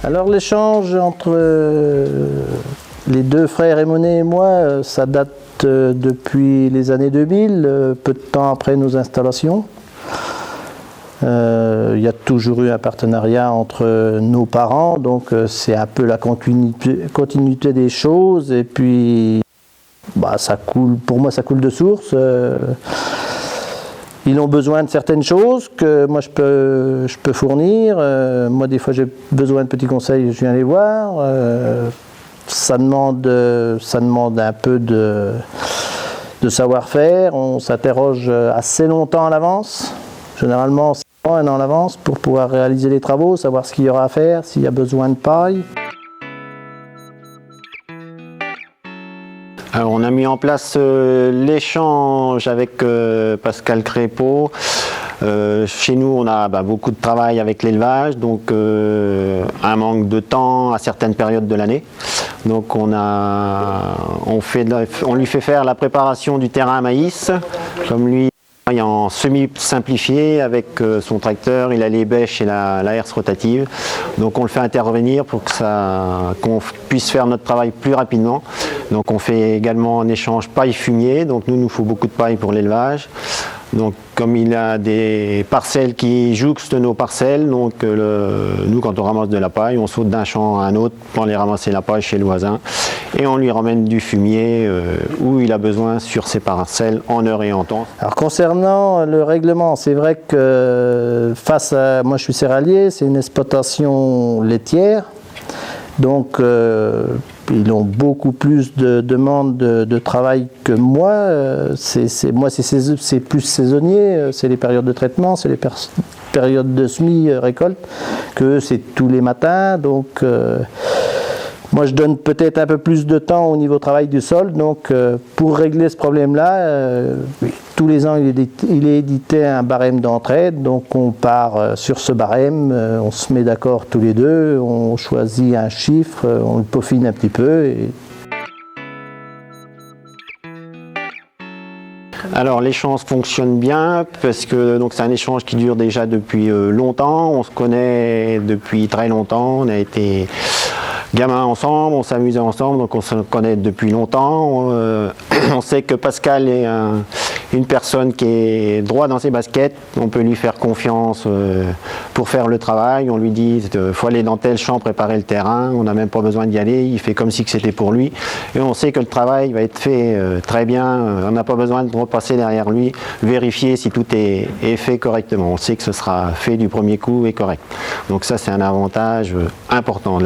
Alors l'échange entre les deux frères Emonet et moi, ça date depuis les années 2000, peu de temps après nos installations. Il y a toujours eu un partenariat entre nos parents, donc c'est un peu la continuité des choses, et puis ça coule, pour moi ça coule de source. Ils ont besoin de certaines choses que moi je peux fournir. Moi des fois j'ai besoin de petits conseils, je viens les voir. Ça demande un peu de savoir-faire. On s'interroge assez longtemps à l'avance, généralement 6 mois, 1 an à l'avance, pour pouvoir réaliser les travaux, savoir ce qu'il y aura à faire, s'il y a besoin de paille. Alors, on a mis en place l'échange avec Pascal Crépeau. Chez nous, on a beaucoup de travail avec l'élevage, donc un manque de temps à certaines périodes de l'année. Donc on lui fait faire la préparation du terrain à maïs, comme lui est en semi-simplifié avec son tracteur, il a les bêches et la herse rotative. Donc on le fait intervenir pour qu'on puisse faire notre travail plus rapidement. Donc on fait également en échange paille-fumier, donc nous faut beaucoup de paille pour l'élevage. Donc comme il a des parcelles qui jouxtent nos parcelles, donc nous quand on ramasse de la paille, on saute d'un champ à un autre pour aller ramasser la paille chez le voisin et on lui ramène du fumier où il a besoin sur ses parcelles en heure et en temps. Alors concernant le règlement, c'est vrai que moi je suis céréalier, c'est une exploitation laitière, donc ils ont beaucoup plus de demandes de travail que moi. Moi, c'est plus saisonnier, c'est les périodes de traitement, c'est les périodes de semis, récolte, que c'est tous les matins. Donc, moi, je donne peut-être un peu plus de temps au niveau travail du sol. Donc, pour régler ce problème-là, tous les ans, il est édité un barème d'entraide. Donc, on part sur ce barème, on se met d'accord tous les deux, on choisit un chiffre, on le peaufine un petit peu. Alors l'échange fonctionne bien parce que c'est un échange qui dure déjà depuis longtemps. On se connaît depuis très longtemps. On a été gamins ensemble, on s'amusait ensemble, donc on se connaît depuis longtemps. On sait que Pascal est une personne qui est droit dans ses baskets. On peut lui faire confiance pour faire le travail. On lui dit faut aller dans tel champ préparer le terrain. On n'a même pas besoin d'y aller. Il fait comme si c'était pour lui. Et on sait que le travail va être fait très bien. On n'a pas besoin de repasser derrière lui, vérifier si tout est fait correctement. On sait que ce sera fait du premier coup et correct. Donc ça c'est un avantage important.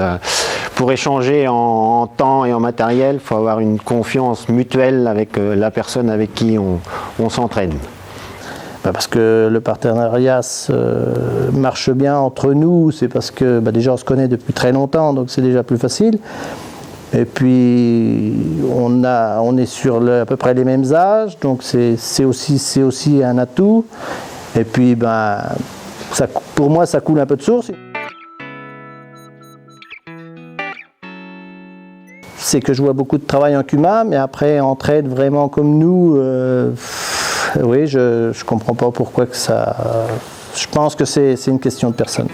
Pour échanger en temps et en matériel, il faut avoir une confiance mutuelle avec la personne avec qui on s'entraîne. Parce que le partenariat marche bien entre nous, c'est parce que déjà on se connaît depuis très longtemps, donc c'est déjà plus facile. Et puis on est sur à peu près les mêmes âges, donc c'est aussi un atout. Et puis pour moi ça coule un peu de source. C'est que je vois beaucoup de travail en CUMA, mais après entraide vraiment comme nous, oui, je comprends pas pourquoi que ça. Je pense que c'est une question de personne.